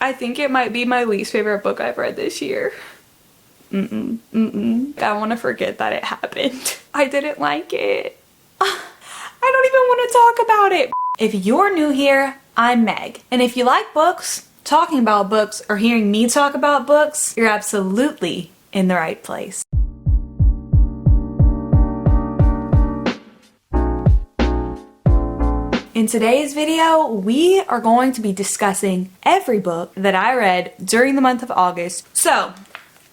I think it might be my least favorite book I've read this year. I want to forget that it happened. I didn't like it. I don't even want to talk about it. If you're new here, I'm Meg. And if you like books, talking about books, or hearing me talk about books, you're absolutely in the right place. In today's video, we are going to be discussing every book that I read during the month of August. So,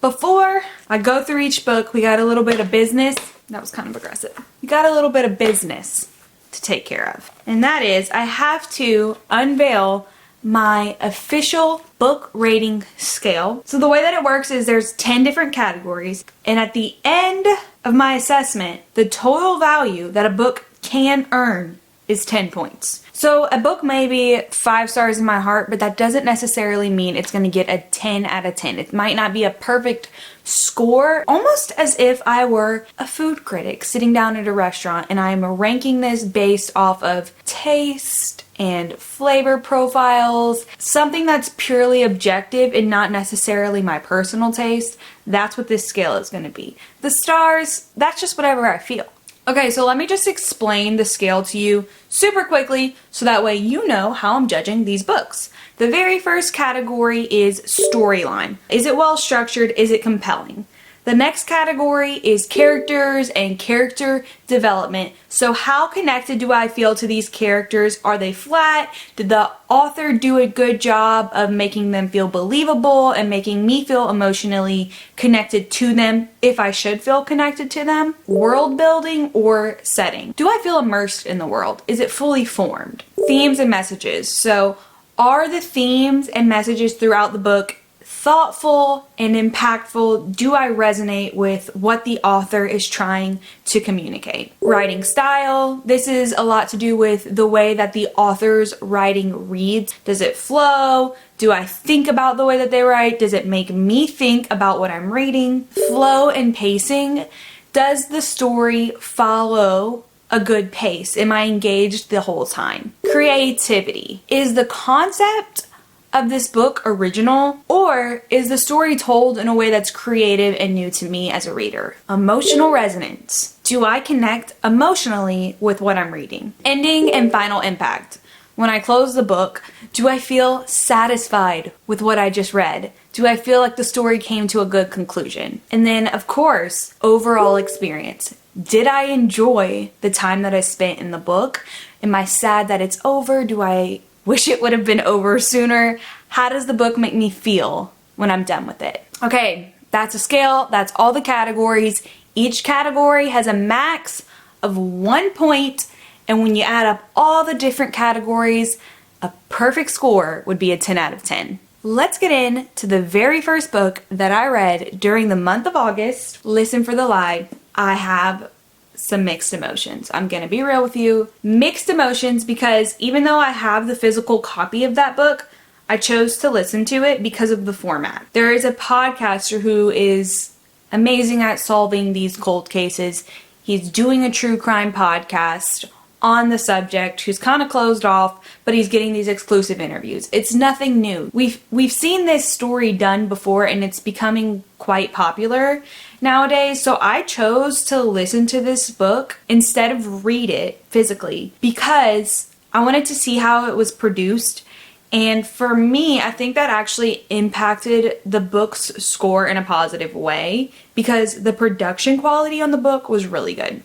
before I go through each book, we got a little bit of business. That was kind of aggressive. We got a little bit of business to take care of. And that is, I have to unveil my official book rating scale. So the way that it works is there's 10 different categories. And at the end of my assessment, the total value that a book can earn is 10 points. So a book may be 5 stars in my heart, but that doesn't necessarily mean it's going to get a 10 out of 10. It might not be a perfect score, almost as if I were a food critic sitting down at a restaurant and I'm ranking this based off of taste and flavor profiles, something that's purely objective and not necessarily my personal taste. That's what this scale is going to be. The stars, that's just whatever I feel. Okay, so let me just explain the scale to you super quickly so that way you know how I'm judging these books. The very first category is storyline. Is it well structured? Is it compelling? The next category is characters and character development. So how connected do I feel to these characters? Are they flat? Did the author do a good job of making them feel believable and making me feel emotionally connected to them if I should feel connected to them? World building or setting? Do I feel immersed in the world? Is it fully formed? Themes and messages. So are the themes and messages throughout the book thoughtful and impactful? Do I resonate with what the author is trying to communicate? Writing style. This is a lot to do with the way that the author's writing reads. Does it flow? Do I think about the way that they write? Does it make me think about what I'm reading? Flow and pacing. Does the story follow a good pace? Am I engaged the whole time? Creativity. Is the concept of this book original, or is the story told in a way that's creative and new to me as a reader? Emotional resonance. Do I connect emotionally with what I'm reading? Ending and final impact. When I close the book, do I feel satisfied with what I just read? Do I feel like the story came to a good conclusion? And then, of course, overall experience. Did I enjoy the time that I spent in the book? Am I sad that it's over? Do I wish it would have been over sooner? How does the book make me feel when I'm done with it? Okay, that's a scale. That's all the categories. Each category has a max of 1 point, and when you add up all the different categories, a perfect score would be a 10 out of 10. Let's get into the very first book that I read during the month of August. Listen for the lie. I have some mixed emotions. I'm gonna be real with you. Mixed emotions because even though I have the physical copy of that book, I chose to listen to it because of the format. There is a podcaster who is amazing at solving these cold cases. He's doing a true crime podcast on the subject, who's kind of closed off, but he's getting these exclusive interviews. It's nothing new. We've seen this story done before, and it's becoming quite popular nowadays. So I chose to listen to this book instead of read it physically because I wanted to see how it was produced. And for me, I think that actually impacted the book's score in a positive way because the production quality on the book was really good.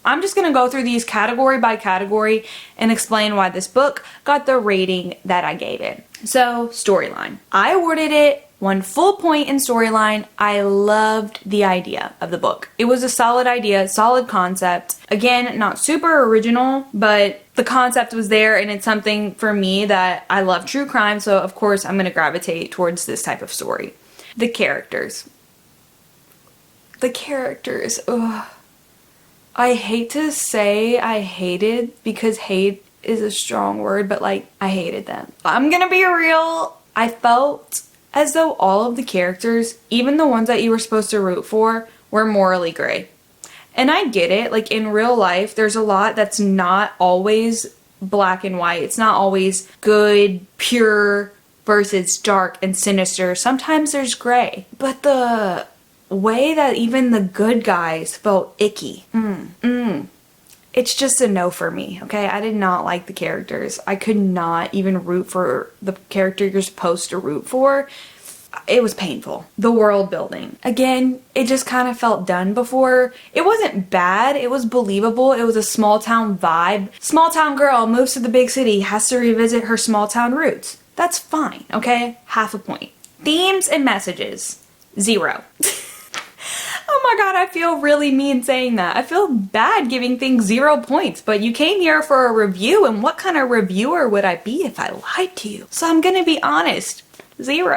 I'm just going to go through these category by category and explain why this book got the rating that I gave it. So, storyline. I awarded it 1 full point in storyline. I loved the idea of the book. It was a solid idea, solid concept. Again, not super original, but the concept was there, and it's something for me that I love true crime, so of course I'm going to gravitate towards this type of story. The characters. Ugh. I hate to say I hated, because hate is a strong word, but like, I hated them. I'm gonna be real. I felt as though all of the characters, even the ones that you were supposed to root for, were morally gray. And I get it, like in real life, there's a lot that's not always black and white. It's not always good, pure, versus dark and sinister. Sometimes there's gray. But the way that even the good guys felt icky. It's just a no for me, okay? I did not like the characters. I could not even root for the character you're supposed to root for. It was painful. The world building. Again, it just kind of felt done before. It wasn't bad. It was believable. It was a small town vibe. Small town girl moves to the big city, has to revisit her small town roots. That's fine, okay? Half a point. Themes and messages. 0. Oh my god, I feel really mean saying that. I feel bad giving things 0 points, but you came here for a review, and what kind of reviewer would I be if I lied to you? So I'm gonna be honest. 0.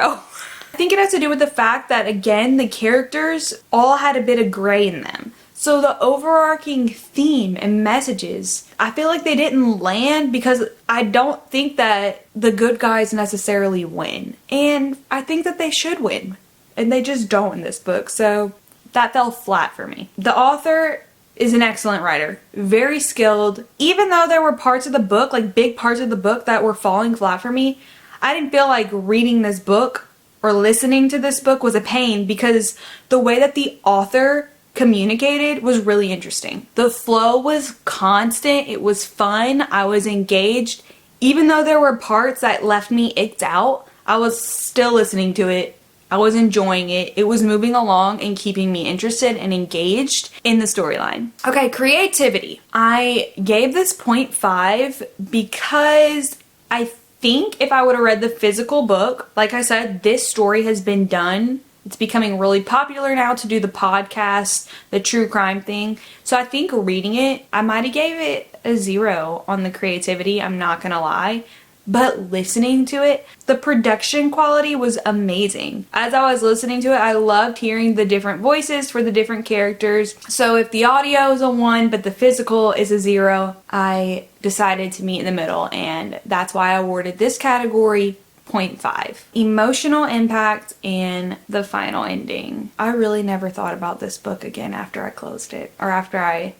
I think it has to do with the fact that, again, the characters all had a bit of gray in them. So the overarching theme and messages, I feel like they didn't land because I don't think that the good guys necessarily win. And I think that they should win. And they just don't in this book, so that fell flat for me. The author is an excellent writer, very skilled. Even though there were parts of the book, like big parts of the book that were falling flat for me, I didn't feel like reading this book or listening to this book was a pain because the way that the author communicated was really interesting. The flow was constant, it was fun, I was engaged. Even though there were parts that left me icked out, I was still listening to it. I was enjoying it. It was moving along and keeping me interested and engaged in the storyline. Okay, creativity. I gave this 0.5 because I think if I would have read the physical book, like I said, this story has been done. It's becoming really popular now to do the podcast, the true crime thing. So I think reading it, I might have gave it a 0 on the creativity. I'm not gonna lie. But listening to it, the production quality was amazing. As I was listening to it, I loved hearing the different voices for the different characters. So if the audio is a 1, but the physical is a 0, I decided to meet in the middle, and that's why I awarded this category 0.5. Emotional impact and the final ending. I really never thought about this book again after I closed it, or after I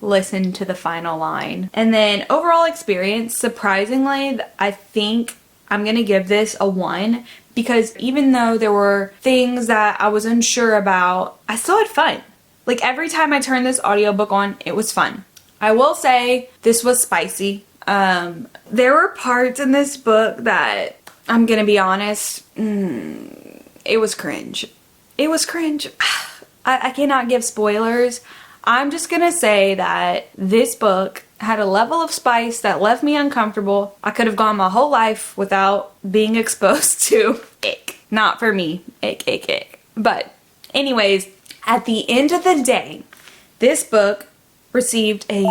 listen to the final line. And then overall experience, surprisingly, I think I'm gonna give this a 1 because even though there were things that I was unsure about, I still had fun. Like every time I turned this audiobook on, it was fun. I will say this was spicy. There were parts in this book that, I'm gonna be honest, it was cringe. It was cringe. I cannot give spoilers. I'm just gonna say that this book had a level of spice that left me uncomfortable. I could have gone my whole life without being exposed to ick. Not for me. Ick, ick, ick. But anyways, at the end of the day, this book received a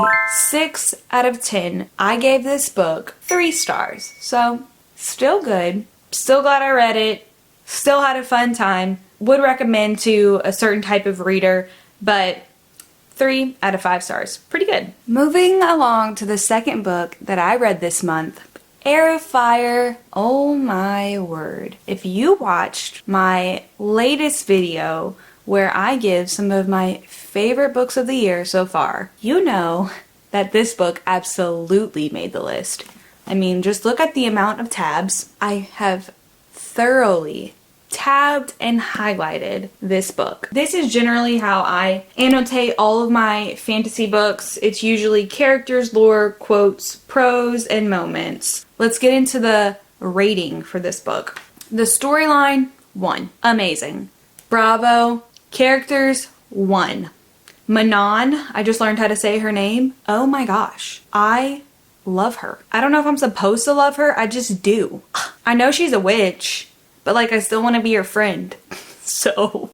6 out of 10. I gave this book 3 stars. So, still good. Still glad I read it. Still had a fun time. Would recommend to a certain type of reader, but 3 out of 5 stars. Pretty good. Moving along to the second book that I read this month, Heir of Fire. Oh my word. If you watched my latest video where I give some of my favorite books of the year so far, you know that this book absolutely made the list. I mean, just look at the amount of tabs. I have thoroughly tabbed and highlighted this book. This is generally how I annotate all of my fantasy books. It's usually characters, lore, quotes, prose, and moments. Let's get into the rating for this book. The storyline, 1. Amazing. Bravo. Characters, 1. Manon, I just learned how to say her name. Oh my gosh. I love her. I don't know if I'm supposed to love her. I just do. I know she's a witch, but like I still want to be her friend. So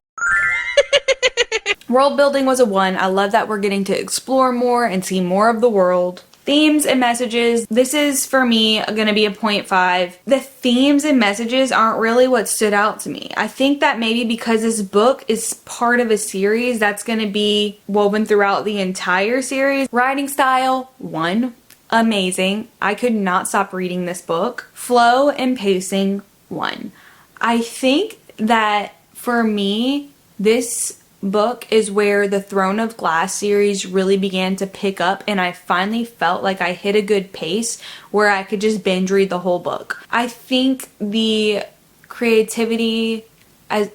world building was a 1. I love that we're getting to explore more and see more of the world. Themes and messages. This is for me going to be a 0.5. The themes and messages aren't really what stood out to me. I think that maybe because this book is part of a series that's going to be woven throughout the entire series. Writing style, 1. Amazing. I could not stop reading this book. Flow and pacing, 1. I think that for me, this book is where the Throne of Glass series really began to pick up, and I finally felt like I hit a good pace where I could just binge read the whole book. I think the creativity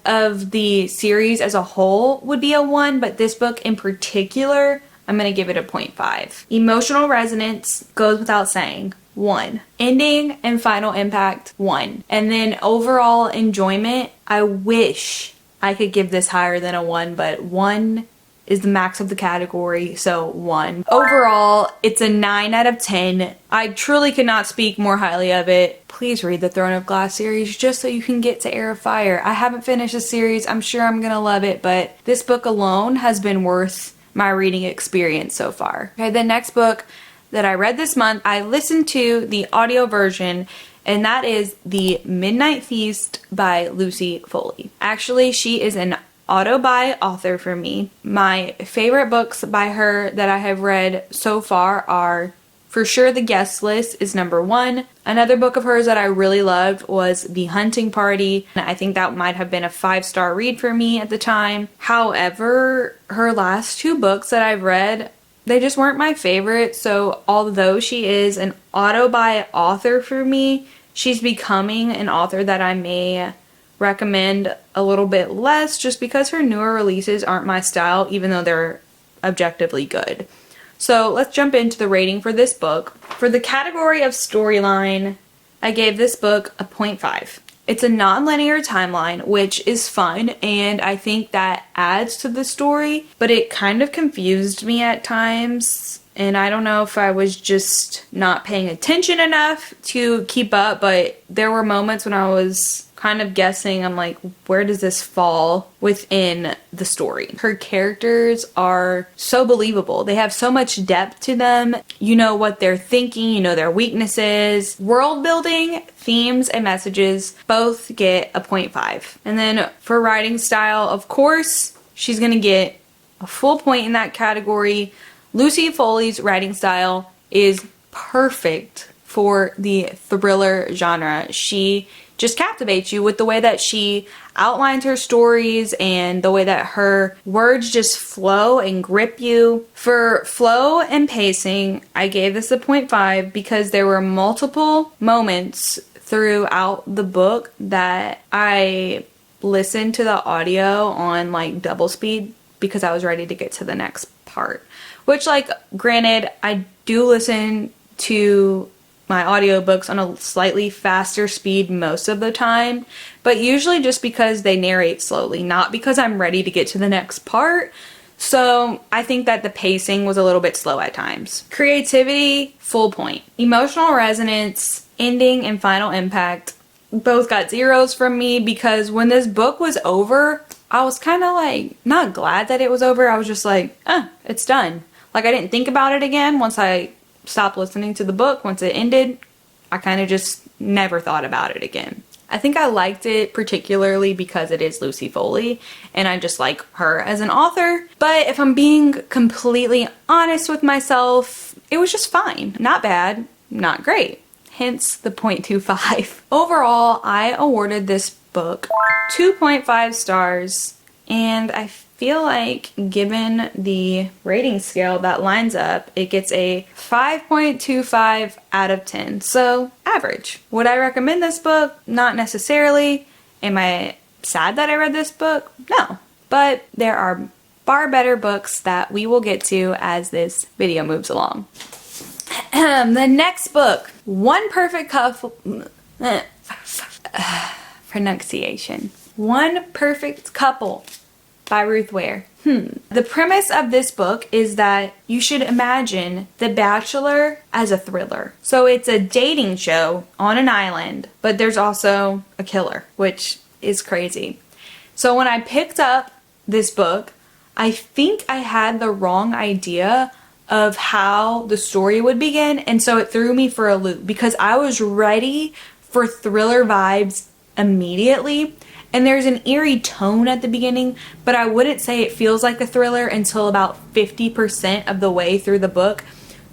of the series as a whole would be a 1, but this book in particular, I'm going to give it a 0.5. Emotional resonance goes without saying. 1. Ending and final impact, 1. And then overall enjoyment, I wish I could give this higher than a 1, but 1 is the max of the category, so 1. Overall, it's a 9 out of 10. I truly could not speak more highly of it. Please read the Throne of Glass series just so you can get to Heir of Fire. I haven't finished the series. I'm sure I'm gonna love it, but this book alone has been worth my reading experience so far. Okay, the next book that I read this month, I listened to the audio version, and that is The Midnight Feast by Lucy Foley. Actually, she is an auto-buy author for me. My favorite books by her that I have read so far are, for sure, The Guest List is number 1. Another book of hers that I really loved was The Hunting Party. I think that might have been a 5-star read for me at the time. However, her last 2 books that I've read, they just weren't my favorite. So although she is an auto-buy author for me, she's becoming an author that I may recommend a little bit less just because her newer releases aren't my style, even though they're objectively good. So let's jump into the rating for this book. For the category of storyline, I gave this book a 0.5. It's a non-linear timeline, which is fun, and I think that adds to the story, but it kind of confused me at times, and I don't know if I was just not paying attention enough to keep up, but there were moments when I was kind of guessing, I'm like, where does this fall within the story? Her characters are so believable. They have so much depth to them. You know what they're thinking, you know their weaknesses. World building, themes, and messages both get a 0.5. And then for writing style, of course, she's gonna get a full point in that category. Lucy Foley's writing style is perfect for the thriller genre. She just captivates you with the way that she outlines her stories and the way that her words just flow and grip you. For flow and pacing, I gave this a 0.5 because there were multiple moments throughout the book that I listened to the audio on like double speed because I was ready to get to the next part. Which, like, granted, I do listen to my audiobooks on a slightly faster speed most of the time, but usually just because they narrate slowly, not because I'm ready to get to the next part. So I think that the pacing was a little bit slow at times. Creativity, full point. Emotional resonance, ending, and final impact both got 0s from me because when this book was over, I was kind of like, not glad that it was over. I was just like, it's done. Like, I didn't think about it again once I stopped listening to the book. Once it ended, I kind of just never thought about it again. I think I liked it particularly because it is Lucy Foley and I just like her as an author. But if I'm being completely honest with myself, it was just fine. Not bad, not great. Hence the 0.25. Overall, I awarded this book 2.5 stars, and I feel like given the rating scale that lines up, it gets a 5.25 out of 10. So average. Would I recommend this book? Not necessarily. Am I sad that I read this book? No. But there are far better books that we will get to as this video moves along. The next book, One Perfect Couple. Pronunciation. One Perfect Couple by Ruth Ware. The premise of this book is that you should imagine The Bachelor as a thriller. So it's a dating show on an island, but there's also a killer, which is crazy. So when I picked up this book, I think I had the wrong idea of how the story would begin, and so it threw me for a loop because I was ready for thriller vibes immediately. And there's an eerie tone at the beginning, but I wouldn't say it feels like a thriller until about 50% of the way through the book,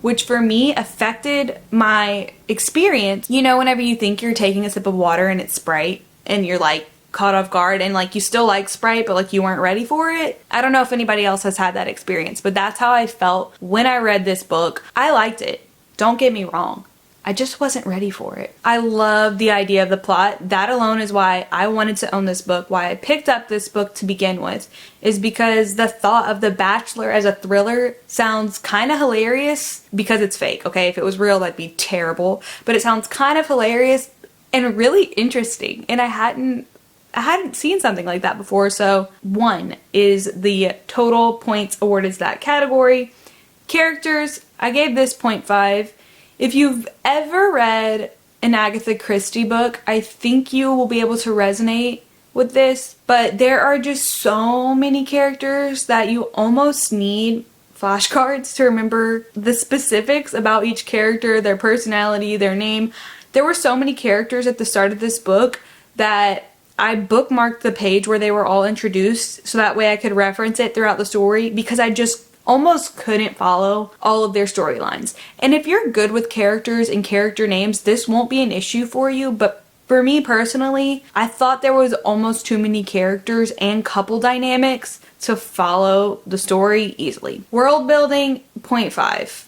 which for me affected my experience. You know, whenever you think you're taking a sip of water and it's Sprite and you're like caught off guard and like you still like Sprite but like you weren't ready for it. I don't know if anybody else has had that experience, but that's how I felt when I read this book. I liked it. Don't get me wrong. I just wasn't ready for it. I love the idea of the plot. That alone is why I wanted to own this book, why I picked up this book to begin with, is because the thought of The Bachelor as a thriller sounds kind of hilarious because it's fake, okay? If it was real, that'd be terrible. But it sounds kind of hilarious and really interesting. And I hadn't seen something like that before. So 1 is the total points awarded to that category. Characters, I gave this 0.5. If you've ever read an Agatha Christie book, I think you will be able to resonate with this, but there are just so many characters that you almost need flashcards to remember the specifics about each character, their personality, their name. There were so many characters at the start of this book that I bookmarked the page where they were all introduced so that way I could reference it throughout the story because I just almost couldn't follow all of their storylines. And if you're good with characters and character names, this won't be an issue for you, but for me personally, I thought there was almost too many characters and couple dynamics to follow the story easily. World building, 0.5.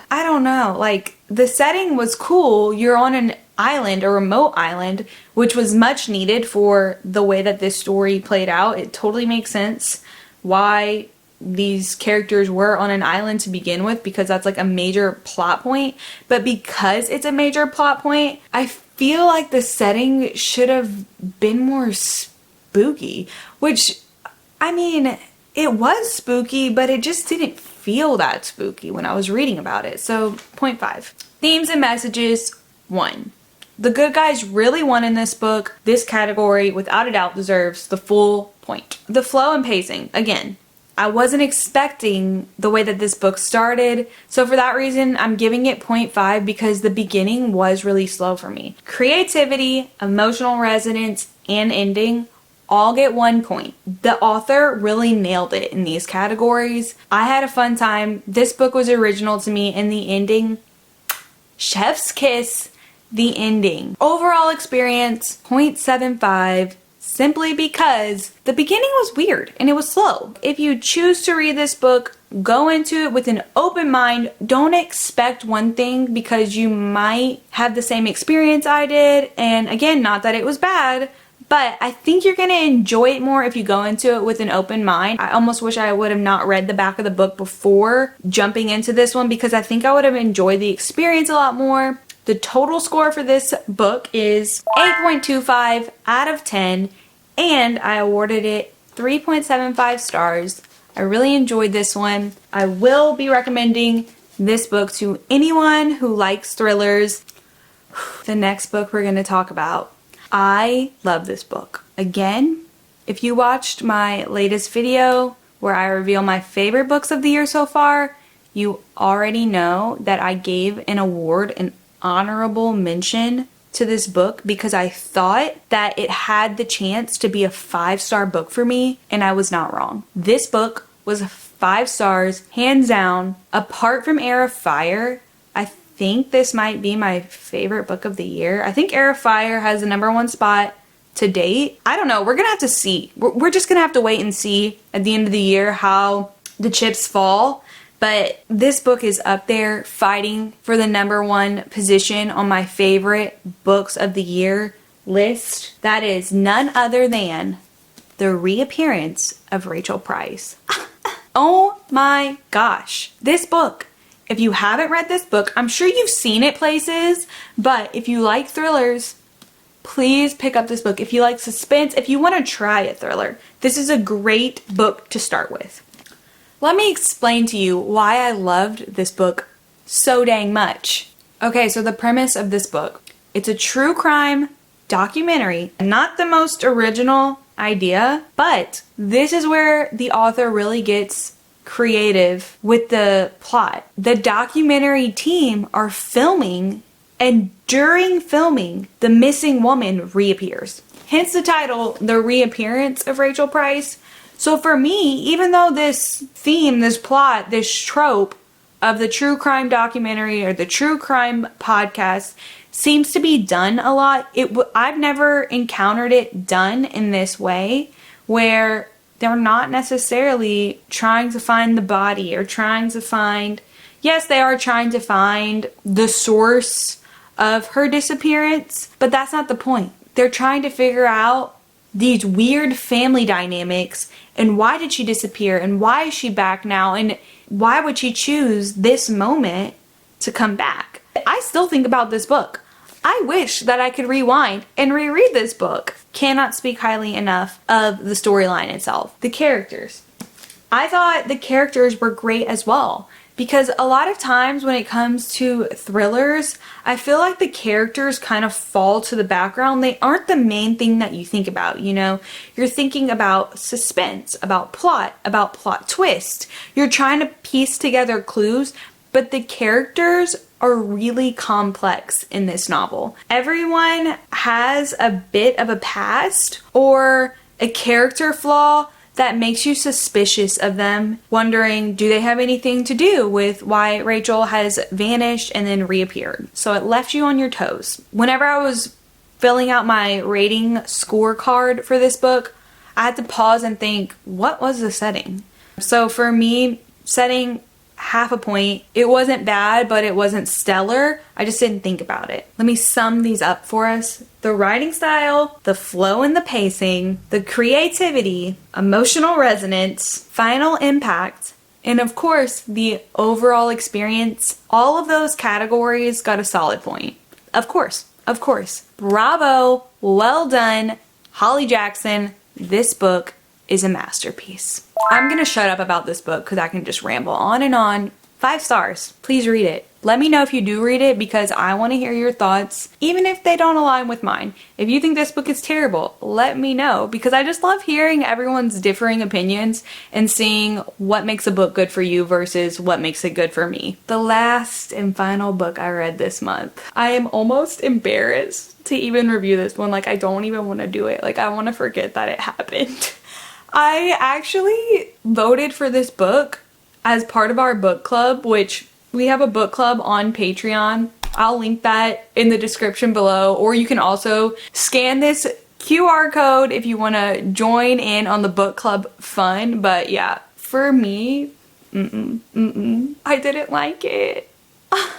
I don't know, like the setting was cool. You're on an island, a remote island, which was much needed for the way that this story played out. It totally makes sense why these characters were on an island to begin with because that's like a major plot point. But because it's a major plot point, I feel like the setting should have been more spooky, which, I mean, it was spooky, but it just didn't feel that spooky when I was reading about it. So 0.5. Themes and messages, 1. The good guys really won in this book. This category, without a doubt, deserves the full point. The flow and pacing, again, I wasn't expecting the way that this book started, so for that reason, I'm giving it 0.5 because the beginning was really slow for me. Creativity, emotional resonance, and ending all get 1 point. The author really nailed it in these categories. I had a fun time. This book was original to me, and the ending, chef's kiss, the ending. Overall experience, 0.75. Simply because the beginning was weird and it was slow. If you choose to read this book, go into it with an open mind. Don't expect one thing because you might have the same experience I did. And again, not that it was bad, but I think you're going to enjoy it more if you go into it with an open mind. I almost wish I would have not read the back of the book before jumping into this one because I think I would have enjoyed the experience a lot more. The total score for this book is 8.25 out of 10. And I awarded it 3.75 stars. I really enjoyed this one. I will be recommending this book to anyone who likes thrillers. The next book we're going to talk about. I love this book. Again, if you watched my latest video where I reveal my favorite books of the year so far, you already know that I gave an award, an honorable mention to this book because I thought that it had the chance to be a 5-star book for me, and I was not wrong. This book was 5 stars, hands down. Apart from Heir of Fire, I think this might be my favorite book of the year. I think Heir of Fire has the #1 spot to date. I don't know. We're gonna have to see. We're just gonna have to wait and see at the end of the year how the chips fall. But this book is up there fighting for the #1 position on my favorite books of the year list. That is none other than The Reappearance of Rachel Price. Oh my gosh. This book, if you haven't read this book, I'm sure you've seen it places, but if you like thrillers, please pick up this book. If you like suspense, if you want to try a thriller, this is a great book to start with. Let me explain to you why I loved this book so dang much. Okay, so the premise of this book. It's a true crime documentary. Not the most original idea, but this is where the author really gets creative with the plot. The documentary team are filming, and during filming, the missing woman reappears. Hence the title, The Reappearance of Rachel Price. So for me, even though this theme, this plot, this trope of the true crime documentary or the true crime podcast seems to be done a lot. I've never encountered it done in this way, where they're not necessarily trying to find the body or trying to find, yes, they are trying to find the source of her disappearance, but that's not the point. They're trying to figure out these weird family dynamics and why did she disappear and why is she back now and why would she choose this moment to come back. I still think about this book. I wish that I could rewind and reread this book. Cannot speak highly enough of the storyline itself. The characters. I thought the characters were great as well, because a lot of times when it comes to thrillers, I feel like the characters kind of fall to the background. They aren't the main thing that you think about, you know? You're thinking about suspense, about plot twist. You're trying to piece together clues, but the characters are really complex in this novel. Everyone has a bit of a past or a character flaw that makes you suspicious of them, wondering, do they have anything to do with why Rachel has vanished and then reappeared? So it left you on your toes. Whenever I was filling out my rating scorecard for this book, I had to pause and think, what was the setting? So for me, setting half a point. It wasn't bad, but it wasn't stellar. I just didn't think about it. Let me sum these up for us. The writing style, the flow and the pacing, the creativity, emotional resonance, final impact, and of course, the overall experience. All of those categories got a solid point. Of course. Bravo. Well done, Holly Jackson. This book is a masterpiece. I'm gonna shut up about this book because I can just ramble on and on. 5 stars. Please read it. Let me know if you do read it because I want to hear your thoughts, even if they don't align with mine. If you think this book is terrible, let me know because I just love hearing everyone's differing opinions and seeing what makes a book good for you versus what makes it good for me. The last and final book I read this month. I am almost embarrassed to even review this one. Like, I don't even want to do it. Like, I want to forget that it happened. I actually voted for this book as part of our book club, which we have a book club on Patreon. I'll link that in the description below, or you can also scan this QR code if you want to join in on the book club fun. But yeah, for me, I didn't like it. I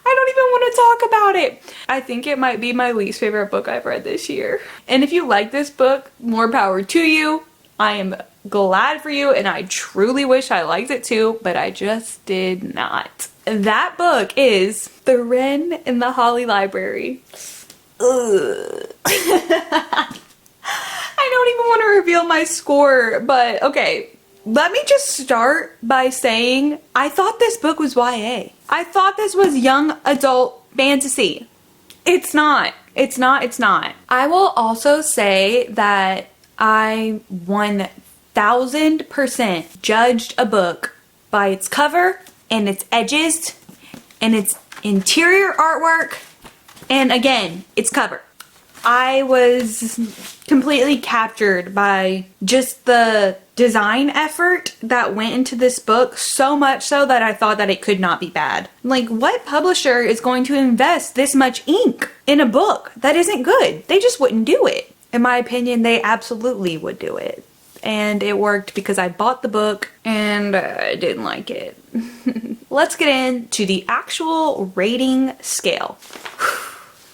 don't even want to talk about it. I think it might be my least favorite book I've read this year. And if you like this book, more power to you. I am glad for you and I truly wish I liked it too, but I just did not. That book is The Wren in the Holly Library. Ugh. I don't even want to reveal my score, but okay. Let me just start by saying I thought this book was YA. I thought this was young adult fantasy. It's not. It's not. I will also say that I 1000% judged a book by its cover and its edges and its interior artwork and again, its cover. I was completely captured by just the design effort that went into this book, so much so that I thought that it could not be bad. Like, what publisher is going to invest this much ink in a book that isn't good? They just wouldn't do it. In my opinion, they absolutely would do it. And it worked because I bought the book and I didn't like it. Let's get into the actual rating scale.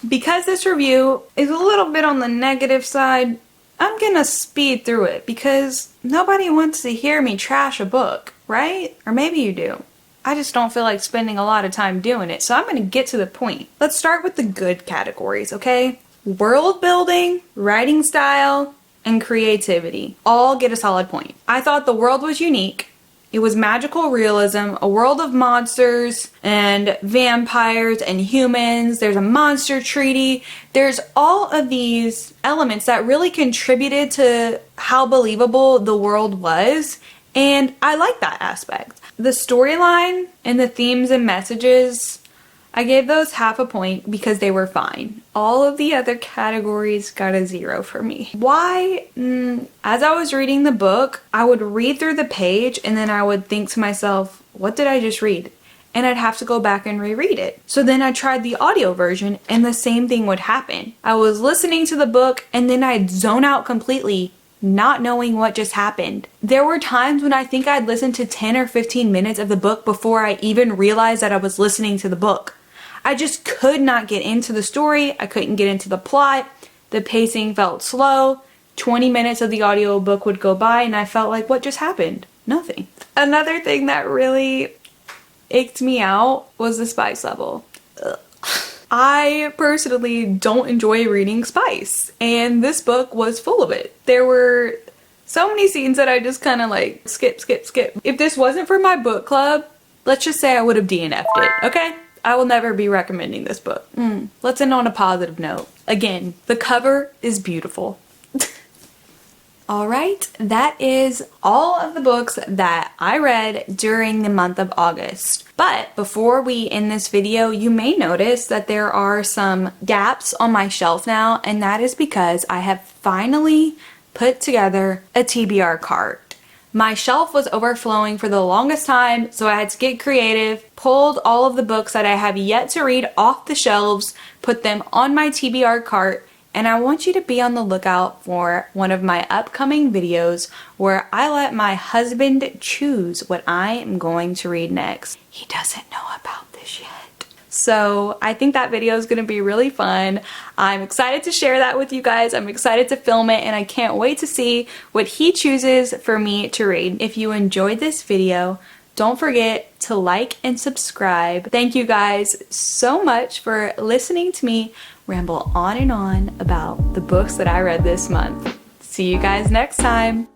Because this review is a little bit on the negative side, I'm gonna speed through it because nobody wants to hear me trash a book, right? Or maybe you do. I just don't feel like spending a lot of time doing it, so I'm gonna get to the point. Let's start with the good categories, okay? World building, writing style, and creativity all get a solid point. I thought the world was unique. It was magical realism, a world of monsters and vampires and humans. There's a monster treaty. There's all of these elements that really contributed to how believable the world was. And I like that aspect. The storyline and the themes and messages, I gave those half a point because they were fine. All of the other categories got a 0 for me. Why? As I was reading the book, I would read through the page and then I would think to myself, what did I just read? and I'd have to go back and reread it. So then I tried the audio version and the same thing would happen. I was listening to the book and then I'd zone out completely, not knowing what just happened. There were times when I think I'd listened to 10 or 15 minutes of the book before I even realized that I was listening to the book. I just could not get into the story. I couldn't get into the plot. The pacing felt slow. 20 minutes of the audiobook would go by and I felt like, what just happened? Nothing. Another thing that really icked me out was the spice level. Ugh. I personally don't enjoy reading spice, and this book was full of it. There were so many scenes that I just kind of like skip. If this wasn't for my book club, let's just say I would have DNF'd it, okay? I will never be recommending this book. Let's end on a positive note. Again, the cover is beautiful. Alright, that is all of the books that I read during the month of August. But before we end this video, you may notice that there are some gaps on my shelf now, and that is because I have finally put together a TBR cart. My shelf was overflowing for the longest time, so I had to get creative, pulled all of the books that I have yet to read off the shelves, put them on my TBR cart, and I want you to be on the lookout for one of my upcoming videos where I let my husband choose what I am going to read next. He doesn't know about this yet. So I think that video is going to be really fun. I'm excited to share that with you guys. I'm excited to film it and I can't wait to see what he chooses for me to read. If you enjoyed this video, don't forget to like and subscribe. Thank you guys so much for listening to me ramble on and on about the books that I read this month. See you guys next time.